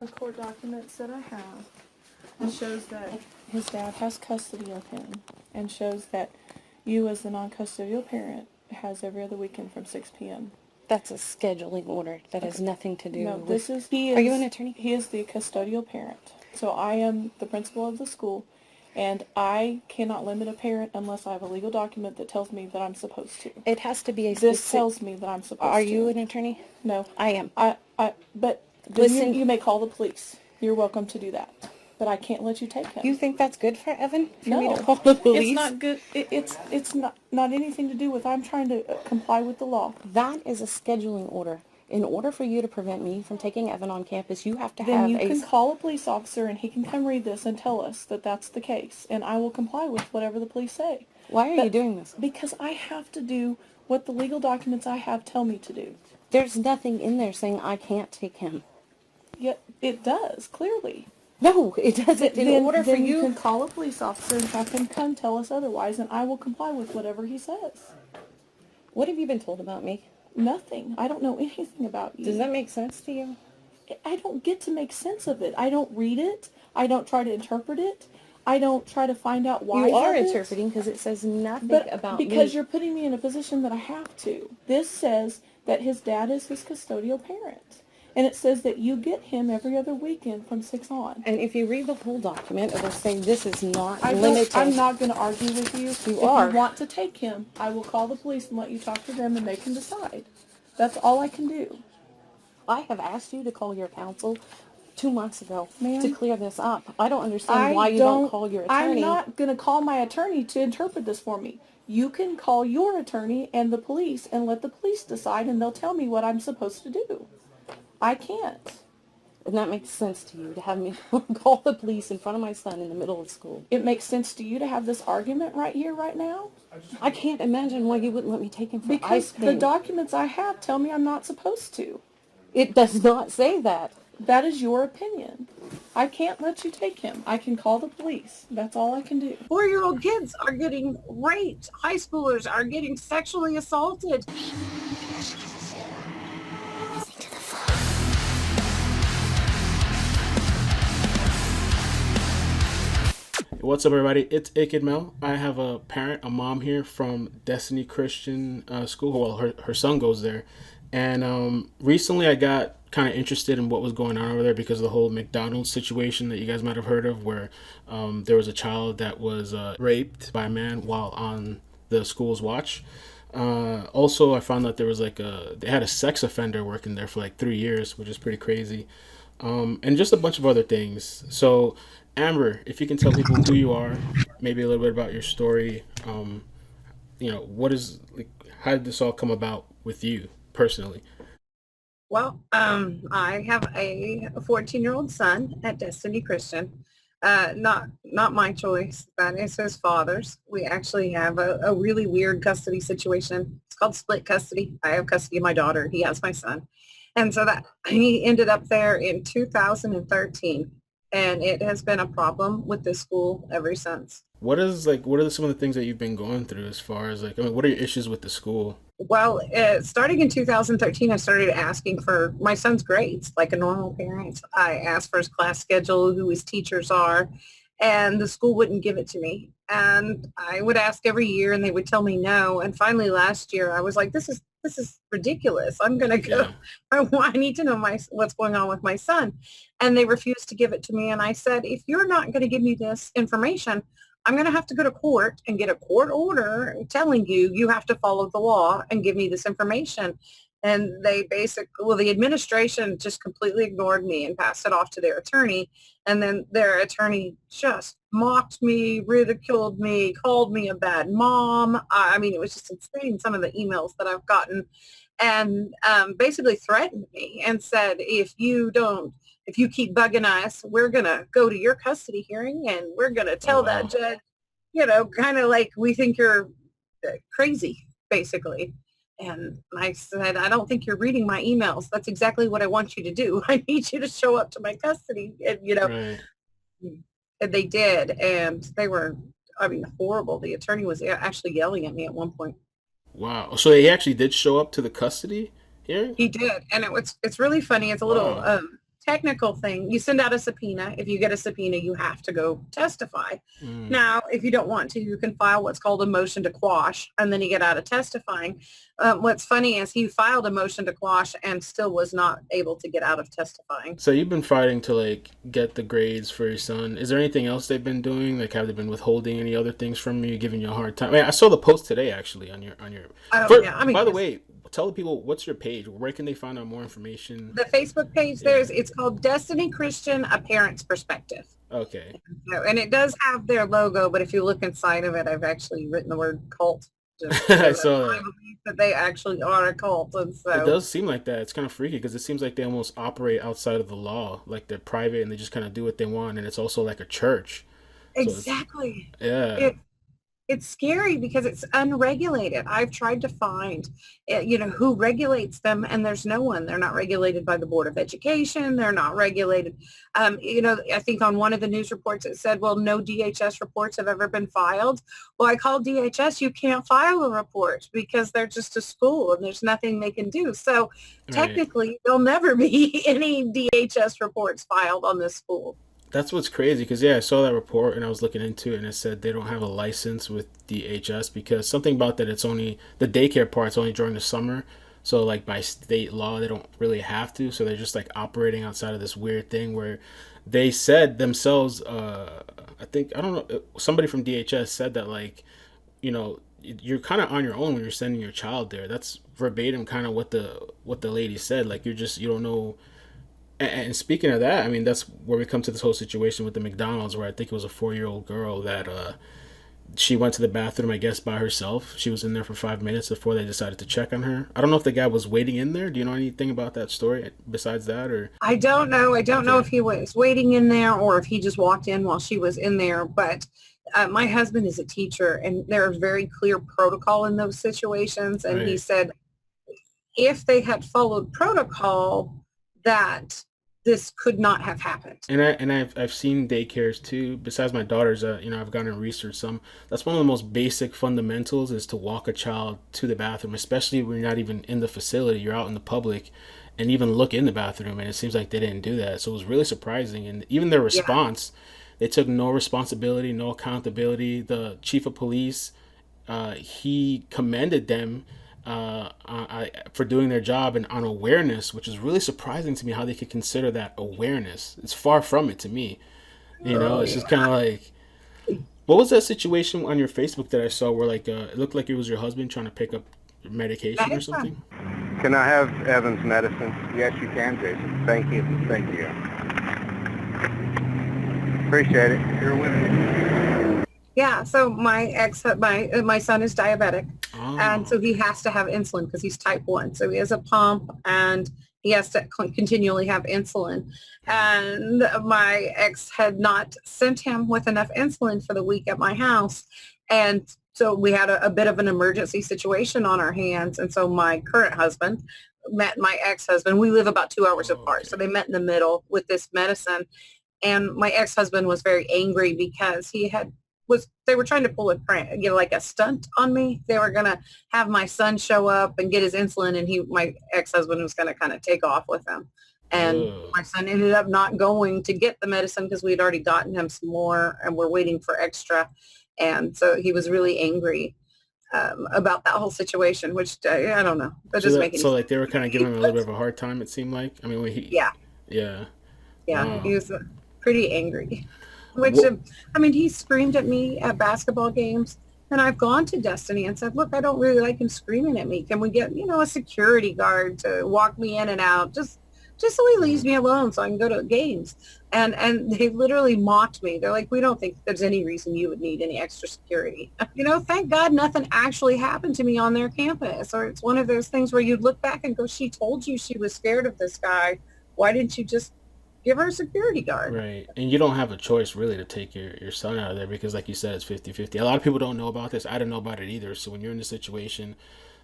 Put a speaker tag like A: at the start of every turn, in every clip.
A: The court documents that I have, it shows that his dad has custody of him, and shows that you as the non-custodial parent has every other weekend from 6 p.m.
B: That's a scheduling order. That has nothing to do
A: No,
B: with...
A: Are
B: you an attorney?
A: He is the custodial parent. So I am the principal of the school, and I cannot limit a parent unless I have a legal document that tells me that I'm supposed to.
B: It has to be a
A: This
B: specific...
A: tells me that I'm supposed to.
B: Are you an attorney?
A: No.
B: I am.
A: But then
B: Listen.
A: you may call the police. You're welcome to do that. But I can't let you take him.
B: You think that's good for Evan? For
A: No,
B: me to call the police?
A: it's not good. It's not anything to do with I'm trying to comply with the law.
B: That is a scheduling order. In order for you to prevent me from taking Evan on campus, you have to
A: Then
B: have
A: you can call a police officer and he can come read this and tell us that that's the case, and I will comply with whatever the police say.
B: Why are you doing this?
A: Because I have to do what the legal documents I have tell me to do.
B: There's nothing in there saying I can't take him.
A: Yet it does, clearly.
B: No, it doesn't. In order for
A: then
B: you...
A: you can call a police officer and have him come tell us otherwise, and I will comply with whatever he says.
B: What have you been told about me?
A: Nothing. I don't know anything about you.
B: Does that make sense to you?
A: I don't get to make sense of it. I don't read it. I don't try to interpret it. I don't try to find out why.
B: You are interpreting because it says nothing about me.
A: Because you're putting me in a position that I have to. This says that his dad is his custodial parent. And it says that you get him every other weekend from 6 on.
B: And if you read the whole document, it will say this is not
A: I'm not going to argue with you. If you want to take him, I will call the police and let you talk to them and they can decide. That's all I can do.
B: I have asked you to call your counsel 2 months ago
A: Ma'am,
B: to clear this up. I don't understand why you don't call your attorney.
A: I'm not going to call my attorney to interpret this for me. You can call your attorney and the police and let the police decide, and they'll tell me what I'm supposed to do. I can't.
B: And that makes sense to you, to have me call the police in front of my son in the middle of school.
A: It makes sense to you to have this argument right here, right now?
B: I can't imagine why you wouldn't let me take him for
A: because
B: ice cream.
A: The documents I have tell me I'm not supposed to.
B: It does not say that.
A: That is your opinion. I can't let you take him. I can call the police. That's all I can do.
C: 4-year-old kids are getting raped. High schoolers are getting sexually assaulted.
D: What's up, everybody? It's iCkEdMeL. I have a mom here from Destiny Christian School. Well, her son goes there. And recently I got kind of interested in what was going on over there because of the whole McDonald's situation that you guys might have heard of, where there was a child that was raped by a man while on the school's watch. Also, I found that there was they had a sex offender working there for 3 years, which is pretty crazy. And just a bunch of other things. So, Amber, if you can tell people who you are, maybe a little bit about your story, what is, how did this all come about with you personally?
C: Well, I have a 14-year-old son at Destiny Christian. Not my choice. That is his father's. We actually have a really weird custody situation. It's called split custody. I have custody of my daughter. He has my son. And so that he ended up there in 2013. And it has been a problem with this school ever since.
D: What are some of the things that you've been going through as far as what are your issues with the school?
C: Well, starting in 2013, I started asking for my son's grades like a normal parent. I asked for his class schedule, who his teachers are, and the school wouldn't give it to me. And I would ask every year and they would tell me no. And finally last year I was like, this is ridiculous. I'm going to go. Yeah. I need to know what's going on with my son. And they refused to give it to me. And I said, if you're not going to give me this information, I'm going to have to go to court and get a court order telling you have to follow the law and give me this information. And the administration just completely ignored me and passed it off to their attorney. And then their attorney just mocked me, ridiculed me, called me a bad mom. I mean, it was just insane, some of the emails that I've gotten, and basically threatened me and said, if you keep bugging us, we're going to go to your custody hearing and we're going to tell that judge, kind of like we think you're crazy, basically. And I said, I don't think you're reading my emails. That's exactly what I want you to do. I need you to show up to my custody. And,
D: Right.
C: And they did. And they were, horrible. The attorney was actually yelling at me at one point.
D: Wow. So he actually did show up to the custody hearing?
C: He did. And it's really funny. It's a little, technical thing. You send out a subpoena. If you get a subpoena, you have to go testify.
D: Mm.
C: Now, if you don't want to, you can file what's called a motion to quash, and then you get out of testifying. What's funny is he filed a motion to quash and still was not able to get out of testifying.
D: So you've been fighting to like get the grades for your son. Is there anything else they've been doing? Like, have they been withholding any other things from you, giving you a hard time? I mean, I saw the post today actually on your.
C: Oh, yeah. I mean,
D: by the way, tell the people what's your page. Where can they find out more information?
C: the Facebook page, it's called Destiny Christian, A Parent's Perspective.
D: Okay.
C: And it does have their logo, but if you look inside of it, I've actually written the word cult.
D: I saw
C: I
D: that.
C: believe that they actually are a cult, and
D: It
C: so
D: does seem like that. It's kind of freaky because it seems like they almost operate outside of the law. Like they're private and they just kind of do what they want, and it's also like a church. So
C: exactly.
D: yeah.
C: It it's scary because it's unregulated. I've tried to find, who regulates them, and there's no one. They're not regulated by the Board of Education. They're not regulated. I think on one of the news reports it said, well, no DHS reports have ever been filed. Well, I called DHS. You can't file a report because they're just a school and there's nothing they can do. So
D: Right.
C: technically, there'll never be any DHS reports filed on this school.
D: That's what's crazy because yeah, I saw that report and I was looking into it and it said they don't have a license with DHS because something about that it's only the daycare part's only during the summer. So like by state law they don't really have to. So they're just like operating outside of this weird thing where they said themselves. I don't know. Somebody from DHS said that like you're kind of on your own when you're sending your child there. That's verbatim kind of what the lady said. Like you don't know. And speaking of that, I mean, that's where we come to this whole situation with the McDonald's, where I think it was a 4-year-old girl that she went to the bathroom, I guess, by herself. She was in there for 5 minutes before they decided to check on her. I don't know if the guy was waiting in there. Do you know anything about that story besides that, or?
C: I don't know. I don't know
D: Okay.
C: if he was waiting in there or if he just walked in while she was in there. But my husband is a teacher, and there's very clear protocol in those situations. And he
D: Right.
C: said if they had followed protocol, that this could not have happened.
D: I've seen daycares too. Besides my daughter's, I've gone and researched some. That's one of the most basic fundamentals is to walk a child to the bathroom, especially when you're not even in the facility. You're out in the public, and even look in the bathroom. And it seems like they didn't do that. So it was really surprising. And even their
C: Yeah.
D: response, they took no responsibility, no accountability. The chief of police, he commended them for doing their job and on awareness, which is really surprising to me how they could consider that awareness. It's far from it to me. It's just kind of like, what was that situation on your Facebook that I saw where like it looked like it was your husband trying to pick up medication or something?
E: Can I have Evan's medicine? Yes, you can, Jason. Thank you. Thank you. Appreciate it. You're a winner.
C: Yeah. So my son is diabetic, and so
D: Oh,
C: he has to have insulin because he's type 1. So he has a pump and he has to continually have insulin. And my ex had not sent him with enough insulin for the week at my house. And so we had a bit of an emergency situation on our hands. And so my current husband met my ex-husband. We live about 2 hours apart.
D: okay.
C: So they met in the middle with this medicine. And my ex-husband was very angry because they were trying to pull a prank, like a stunt on me. They were going to have my son show up and get his insulin, and my ex-husband was going to kind of take off with him. And
D: Ugh.
C: my son ended up not going to get the medicine because we had already gotten him some more and we're waiting for extra. And so he was really angry about that whole situation, which I don't know. That doesn't make any
D: So
C: sense.
D: like they were kind of giving him a little bit of a hard time. It seemed like. I mean,
C: Yeah.
D: yeah.
C: Yeah, he
D: Wow.
C: was pretty angry. Which,
D: What?
C: he screamed at me at basketball games. And I've gone to Destiny and said, look, I don't really like him screaming at me. Can we get, a security guard to walk me in and out? Just so he leaves me alone so I can go to games. And they literally mocked me. They're like, we don't think there's any reason you would need any extra security. Thank God nothing actually happened to me on their campus. Or it's one of those things where you'd look back and go, she told you she was scared of this guy. Why didn't you just give her a security guard?
D: Right. And you don't have a choice really to take your son out of there because like you said, it's 50-50. A lot of people don't know about this. I didn't know about it either. So when you're in this situation,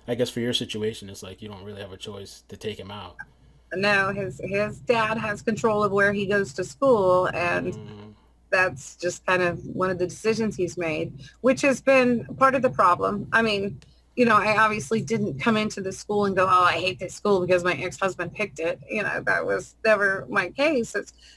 D: I guess for your situation, it's like you don't really have a choice to take him out.
C: No, his dad has control of where he goes to school, and
D: Mm,
C: that's just kind of one of the decisions he's made, which has been part of the problem. I mean, I obviously didn't come into the school and go, oh, I hate this school because my ex-husband picked it. That was never my case.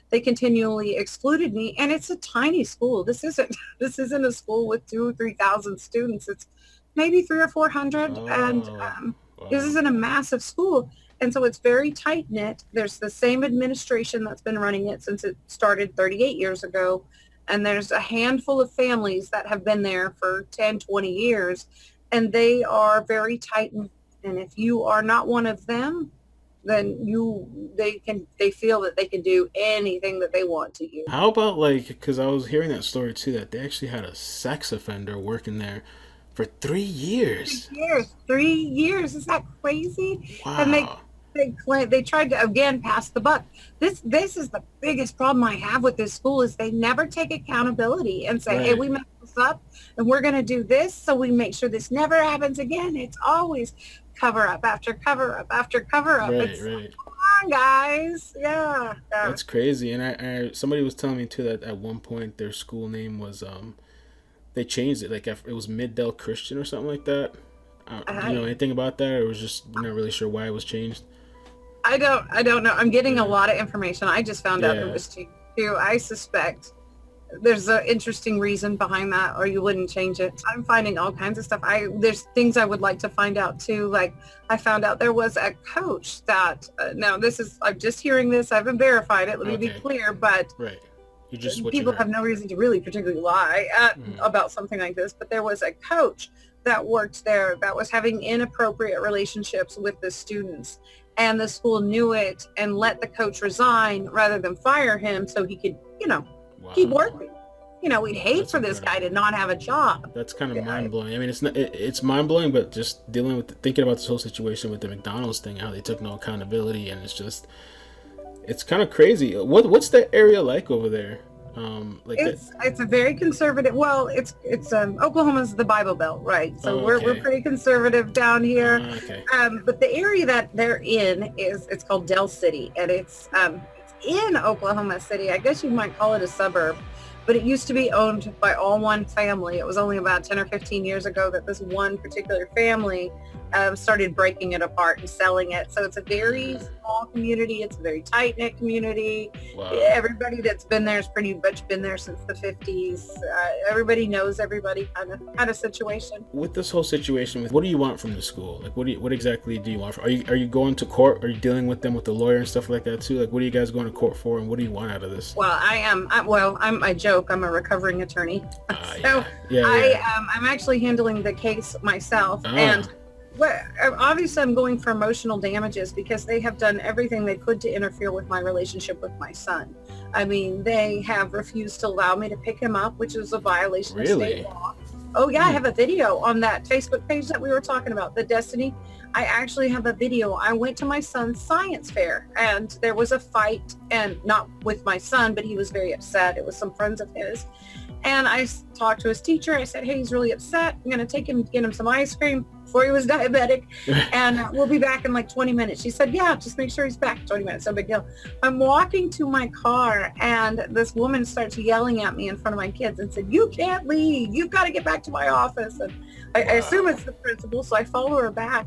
C: They continually excluded me, and it's a tiny school. This isn't a school with 2,000 or 3,000 students. It's maybe 300 or 400, and
D: Wow.
C: this isn't a massive school. And so it's very tight knit. There's the same administration that's been running it since it started 38 years ago. And there's a handful of families that have been there for 10, 20 years. And they are very tight. And if you are not one of them, then they feel that they can do anything that they want to you.
D: How about, like, because I was hearing that story too, that they actually had a sex offender working there for 3 years.
C: 3 years. Is that crazy?
D: Wow.
C: And they tried to again pass the buck. This is the biggest problem I have with this school is they never take accountability and say, hey, we messed this up and we're going to do this so we make sure this never happens again. It's always cover up after cover up after cover up.
D: Right.
C: Come on, guys. Yeah.
D: That's crazy. And I somebody was telling me too that at one point their school name was they changed it, like it was Middale Christian or something like that. Do you know anything about that, or was just not really sure why it was changed?
C: I don't know. I'm getting a lot of information. I just found out it was changed too. I suspect there's an interesting reason behind that, or you wouldn't change it. I'm finding all kinds of stuff. There's things I would like to find out too. Like I found out there was a coach that now I'm just hearing this. I haven't verified it. Let me be clear, but people have no reason to really particularly lie about something like this. But there was a coach that worked there that was having inappropriate relationships with the students, and the school knew it and let the coach resign rather than fire him so he could, keep working. We'd hate for this guy to not have a job.
D: That's kind of mind-blowing. I mean, it's mind-blowing, but just thinking about this whole situation with the McDonald's thing, how they took no accountability, and it's kind of crazy. What's that area like over there?
C: It's a very conservative. Well, it's Oklahoma's the Bible Belt, right? So we're pretty conservative down here. But the area that they're in it's called Del City, and it's in Oklahoma City. I guess you might call it a suburb, but it used to be owned by all one family. It was only about 10 or 15 years ago that this one particular family started breaking it apart and selling it. So it's a very small community. It's a very tight-knit community.
D: Wow.
C: Everybody that's been there has pretty much been there since the 50s. Everybody knows everybody kind of situation.
D: With this whole situation, what do you want from the school? Like, what exactly do you want? Are you going to court? Are you dealing with them with the lawyer and stuff like that too? Like, what are you guys going to court for, and what do you want out of this?
C: Well, I joke. I'm a recovering attorney. I'm actually handling the case myself. And obviously I'm going for emotional damages because they have done everything they could to interfere with my relationship with my son. I mean, they have refused to allow me to pick him up, which is a violation of state law. Oh yeah, I have a video on that Facebook page that we were talking about, the Destiny. I actually have a video. I went to my son's science fair and there was a fight, and not with my son, but he was very upset. It was some friends of his. And I talked to his teacher. I said, hey, he's really upset. I'm going to take him, get him some ice cream before he was diabetic. And we'll be back in like 20 minutes. She said, yeah, just make sure he's back in 20 minutes. No big deal. I'm walking to my car and this woman starts yelling at me in front of my kids and said, you can't leave. You've got to get back to my office. And I assume it's the principal. So I follow her back.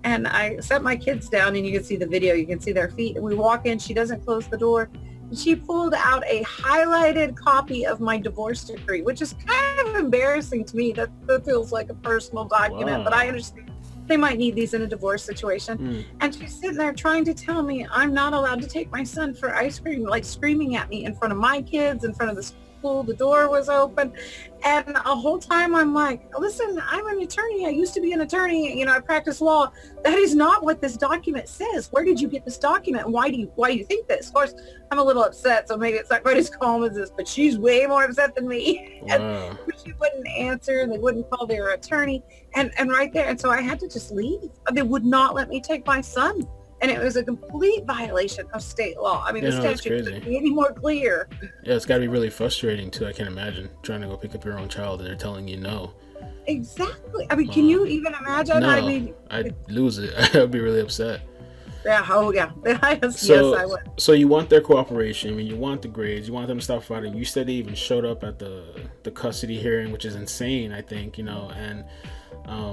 C: And I set my kids down, and you can see the video. You can see their feet. And we walk in. She doesn't close the door. She pulled out a highlighted copy of my divorce decree, which is kind of embarrassing to me. That feels like a personal document, but I understand they might need these in a divorce situation. And she's sitting there trying to tell me I'm not allowed to take my son for ice cream, like screaming at me in front of my kids, in front of the school. The door was open, and the whole time I'm like, listen, I'm an attorney. I used to be an attorney. I practice law. That is not what this document says. Where did you get this document? Why do you think this? Of course, I'm a little upset, so maybe it's not quite as calm as this, but she's way more upset than me.
D: Wow.
C: And she wouldn't answer, and they wouldn't call their attorney, and right there. And so I had to just leave. They would not let me take my son. And it was a complete violation of state law. I mean, the statute couldn't be any more clear.
D: Yeah, it's got to be really frustrating, too. I can't imagine trying to go pick up your own child and they're telling you no.
C: Exactly. I mean, can you even imagine?
D: No,
C: I mean,
D: I'd lose it. I'd be really upset.
C: Yeah, oh yeah. Yes, I would.
D: So you want their cooperation. I mean, you want the grades. You want them to stop fighting. You said they even showed up at the custody hearing, which is insane, I think, and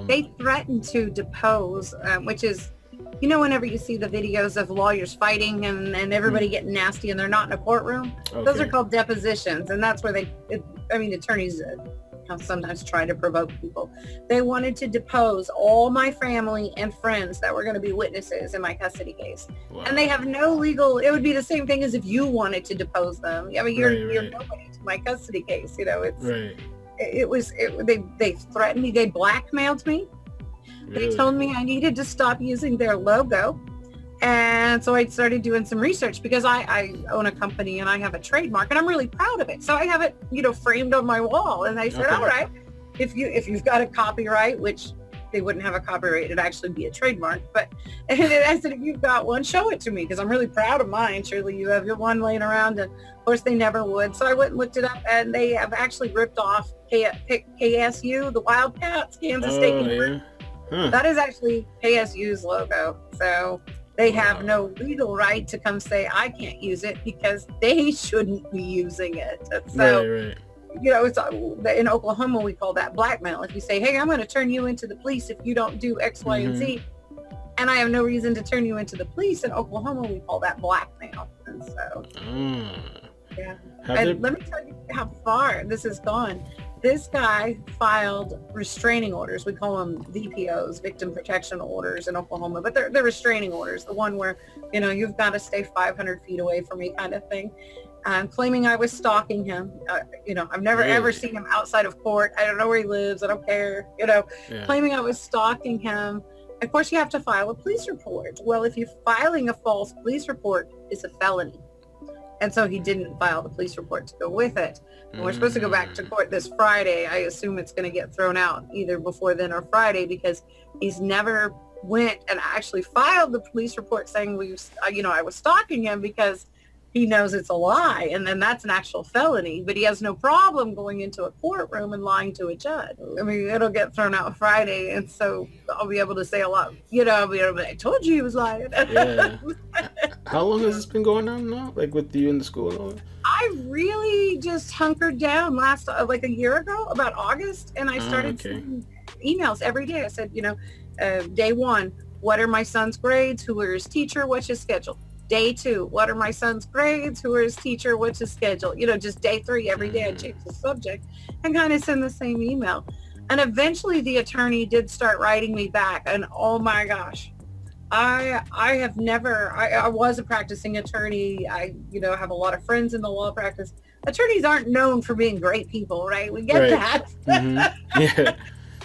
C: They threatened to depose, which is, you know, whenever you see the videos of lawyers fighting and everybody getting nasty and they're not in a courtroom, those are called depositions. And that's where attorneys sometimes try to provoke people. They wanted to depose all my family and friends that were going to be witnesses in my custody case. Wow. And they have no legal, it would be the same thing as if you wanted to depose them. I mean, you're nobody to my custody case. You know, they threatened me. They blackmailed me. Really? They told me I needed to stop using their logo. And so I started doing some research because I own a company and I have a trademark and I'm really proud of it. So I have it, you know, framed on my wall. And I said, all right, if you've got a copyright, which they wouldn't have a copyright, it'd actually be a trademark. But and I said, if you've got one, show it to me because I'm really proud of mine. Surely you have your one laying around. And of course they never would. So I went and looked it up and they have actually ripped off KSU, the Wildcats, Kansas State University. Huh. That is actually KSU's logo. So they have no legal right to come say, I can't use it because they shouldn't be using it. So, you know, it's in Oklahoma, we call that blackmail. If you say, hey, I'm going to turn you into the police if you don't do X, Y, and Z, and I have no reason to turn you into the police, in Oklahoma, we call that blackmail. And so, yeah. And let me tell you how far this has gone. This guy filed restraining orders. We call them VPOs, victim protection orders in Oklahoma, but they're restraining orders, the one where, you know, you've got to stay 500 feet away from me kind of thing. Claiming I was stalking him. You know, I've never ever seen him outside of court. I don't know where he lives. I don't care. You know, claiming I was stalking him. Of course, you have to file a police report. Well, if you're filing a false police report, it's a felony. And so he didn't file the police report to go with it. And we're supposed to go back to court this Friday. I assume it's going to get thrown out either before then or Friday because he's never went and actually filed the police report saying, I was stalking him because he knows it's a lie. And then that's an actual felony. But he has no problem going into a courtroom and lying to a judge. I mean, it'll get thrown out Friday. And so I'll be able to say a lot, I told you he was lying.
D: Yeah. How long has this been going on now? Like with you in the school and all that?
C: I really just hunkered down last, like a year ago, about August. And I started sending emails every day. I said, day 1, what are my son's grades? Who are his teacher? What's his schedule? Day 2, what are my son's grades? Who are his teacher? What's his schedule? Just day 3, every day I change the subject and kind of send the same email. And eventually the attorney did start writing me back. And oh my gosh, I was a practicing attorney. I, have a lot of friends in the law practice. Attorneys aren't known for being great people, right? We get that. Mm-hmm. Yeah.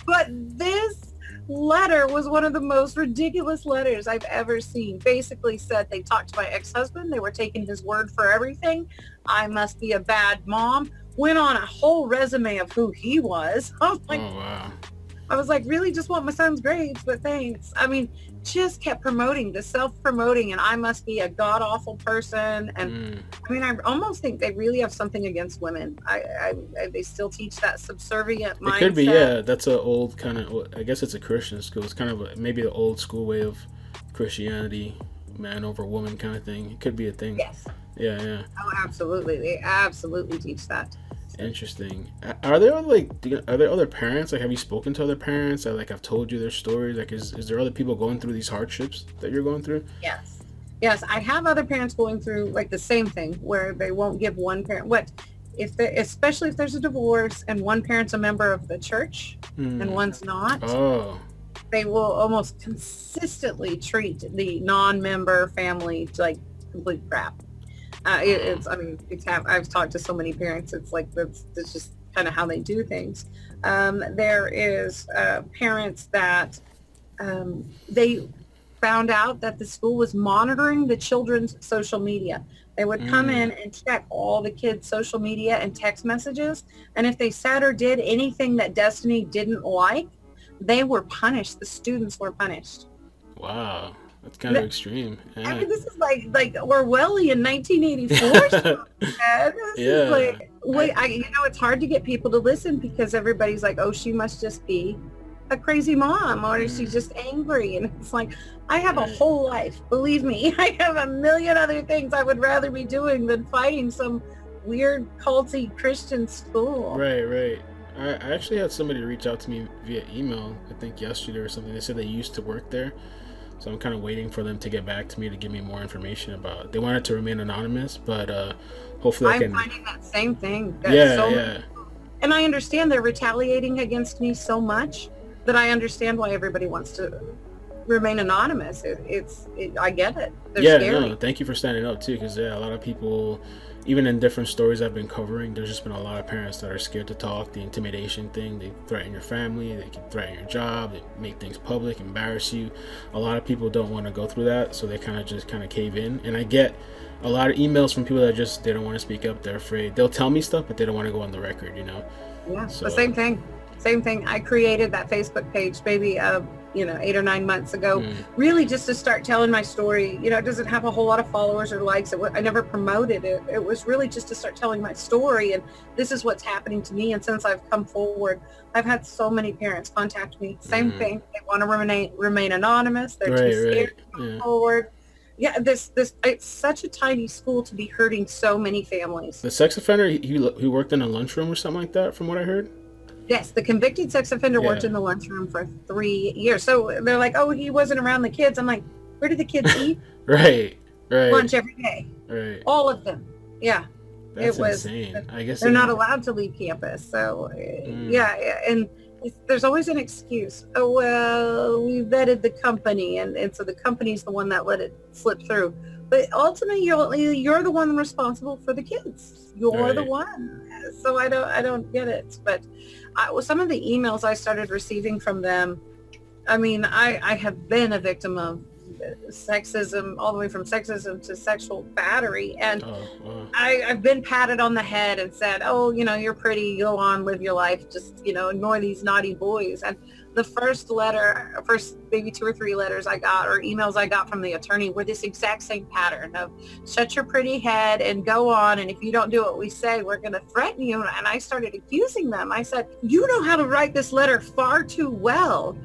C: But this letter was one of the most ridiculous letters I've ever seen. Basically said they talked to my ex-husband. They were taking his word for everything. I must be a bad mom. Went on a whole resume of who he was. I was like, oh, wow. I was like, really just want my son's grades, but thanks. I mean, just kept promoting, the self-promoting, and I must be a god-awful person. And I mean, I almost think they really have something against women. They still teach that subservient mindset. It
D: could be, yeah. That's an old kind of, I guess it's a Christian school. It's kind of maybe the old school way of Christianity, man over woman kind of thing. It could be a thing.
C: Yes.
D: Yeah.
C: Oh, absolutely. They absolutely teach that.
D: Interesting. Are there other parents? Like, have you spoken to other parents that have told you their stories? Like, is there other people going through these hardships that you're going through?
C: Yes, I have other parents going through like the same thing where they won't give one parent especially if there's a divorce and one parent's a member of the church and one's not. Oh. They will almost consistently treat the non-member family like complete crap. I've talked to so many parents. It's like that's just kind of how they do things. There is parents that they found out that the school was monitoring the children's social media. They would come in and check all the kids' social media and text messages, and if they said or did anything that Destiny didn't like, they were punished. The students were punished.
D: Wow. That's kind of extreme. Yeah.
C: I mean, this is like Orwellian 1984. It's hard to get people to listen because everybody's like, oh, she must just be a crazy mom or she's just angry. And it's like, I have a whole life. Believe me, I have a million other things I would rather be doing than fighting some weird culty Christian school.
D: Right. I actually had somebody reach out to me via email, I think yesterday or something. They said they used to work there. So I'm kind of waiting for them to get back to me to give me more information about it. They wanted to remain anonymous, but hopefully I can...
C: I'm finding that same thing.
D: Yeah.
C: And I understand they're retaliating against me so much that I understand why everybody wants to remain anonymous. I get it. They're scary.
D: No, thank you for standing up too, because a lot of people, even in different stories I've been covering, there's just been a lot of parents that are scared to talk. The intimidation thing, they threaten your family, they can threaten your job, they make things public, embarrass you. A lot of people don't want to go through that, so they kind of cave in. And I get a lot of emails from people that they don't want to speak up. They're afraid. They'll tell me stuff, but they don't want to go on the record,
C: Yeah,
D: so,
C: the same thing. I created that Facebook page maybe 8 or 9 months ago, really just to start telling my story. It doesn't have a whole lot of followers or likes. I never promoted it. It was really just to start telling my story, and this is what's happening to me. And since I've come forward, I've had so many parents contact me. Same thing. They want to remain anonymous. They're too scared to come forward. Yeah, it's such a tiny school to be hurting so many families.
D: The sex offender, he worked in a lunchroom or something like that, from what I heard.
C: Yes, the convicted sex offender worked in the lunchroom for 3 years. So they're like, oh, he wasn't around the kids. I'm like, where did the kids eat?
D: Right.
C: Lunch every day.
D: Right.
C: All of them. Yeah.
D: That's insane. I guess
C: they're not allowed to leave campus. So yeah, and there's always an excuse. Oh, well, we vetted the company, and so the company's the one that let it slip through. But ultimately, you're the one responsible for the kids. You're the one. So I don't get it. But some of the emails I started receiving from them, I mean, I have been a victim of sexism, all the way from sexism to sexual battery, and I've been patted on the head and said, oh, you're pretty, go on, live your life, just ignore these naughty boys. And the first maybe 2 or 3 letters I got, or emails I got from the attorney, were this exact same pattern of shut your pretty head and go on, and if you don't do what we say, we're going to threaten you. And I started accusing them. I said, you know how to write this letter far too well.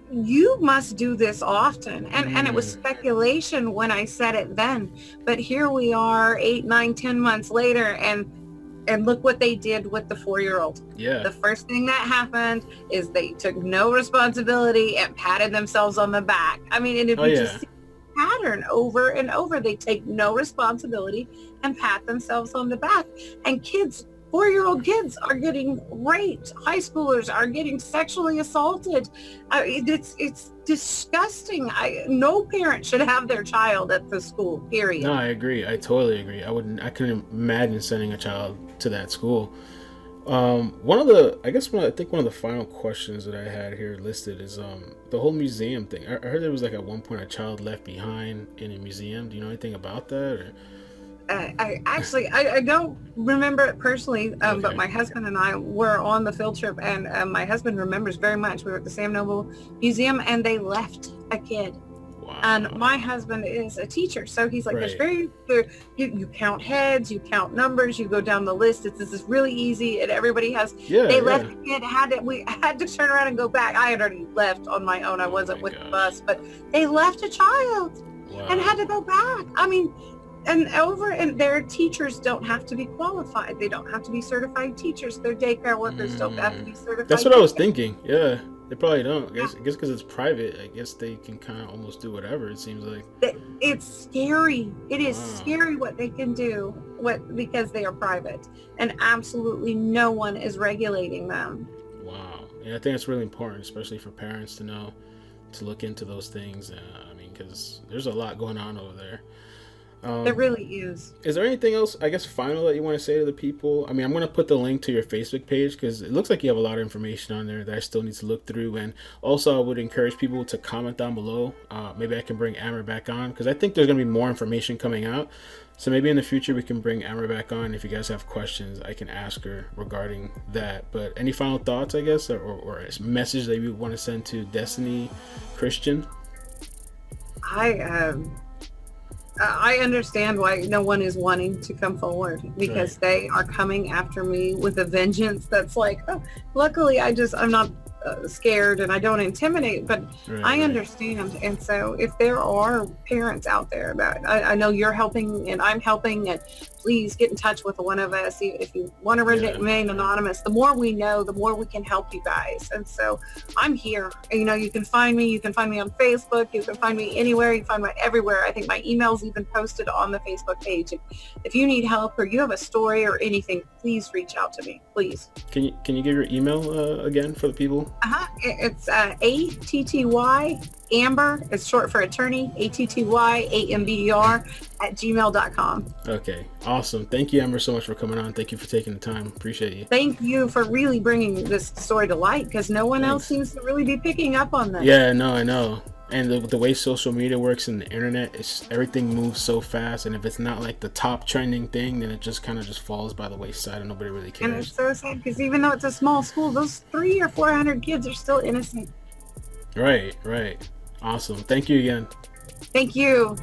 C: You must do this often. And it was speculation when I said it then, but here we are 8, 9, 10 months later, and look what they did with the 4-year-old.
D: Yeah.
C: The first thing that happened is they took no responsibility and patted themselves on the back. I mean, and if you just see the pattern over and over, they take no responsibility and pat themselves on the back. And 4-year-old kids are getting raped. High schoolers are getting sexually assaulted. It's disgusting. No parent should have their child at the school, period.
D: No, I agree. I totally agree. I couldn't imagine sending a child to that school. One of the final questions that I had here listed is the whole museum thing. I heard there was at one point a child left behind in a museum. Do you know anything about that? Or?
C: I don't remember it personally, but my husband and I were on the field trip, and my husband remembers very much. We were at the Sam Noble Museum, and they left a kid. Wow. And my husband is a teacher, so he's like, you count heads, you count numbers, you go down the list. This is really easy, and everybody has. They left the kid. We had to turn around and go back. I had already left on my own. I wasn't with the bus, but they left a child and had to go back. I mean. And their teachers don't have to be qualified. They don't have to be certified teachers. Their daycare workers don't have to be certified.
D: That's what I was thinking. Yeah, they probably don't. I guess because it's private, I guess they can kind of almost do whatever, it seems like.
C: It's scary. It is scary what they can do because they are private. And absolutely no one is regulating them.
D: Wow. Yeah, I think it's really important, especially for parents to know, to look into those things. Because there's a lot going on over there.
C: There really is.
D: Is there anything else, I guess, final that you want to say to the people? I mean, I'm going to put the link to your Facebook page because it looks like you have a lot of information on there that I still need to look through. And also, I would encourage people to comment down below. Maybe I can bring Amber back on because I think there's going to be more information coming out. So maybe in the future, we can bring Amber back on. If you guys have questions, I can ask her regarding that. But any final thoughts, I guess, or a message that you want to send to Destiny Christian?
C: I understand why no one is wanting to come forward because they are coming after me with a vengeance that's like, oh, luckily I'm not scared and I don't intimidate, but
D: Right,
C: I
D: right.
C: understand. And so if there are parents out there that I know you're helping and I'm helping, and please get in touch with one of us. If you want to remain anonymous, the more we know, the more we can help you guys. And so I'm here. You know, you can find me. You can find me on Facebook. You can find me anywhere. You can find me everywhere. I think my email's even posted on the Facebook page. If you need help or you have a story or anything, please reach out to me, please.
D: Can you give your email again for the people?
C: It's ATTY Amber. It's short for attorney. ATTYAMBER @gmail.com.
D: Okay, awesome. Thank you, Amber, so much for coming on. Thank you for taking the time. Appreciate you.
C: Thank you for really bringing this story to light, because no one else
D: Thanks.
C: seems to really be picking up on this.
D: Yeah, no, I know. And the way social media works and the internet, it's everything moves so fast. And if it's not like the top trending thing, then it just kind of just falls by the wayside and nobody really
C: And it's
D: cares.
C: so sad because even though it's a small school, those 300 or 400 kids are still innocent.
D: Right, right. Awesome. Thank you again.
C: Thank you.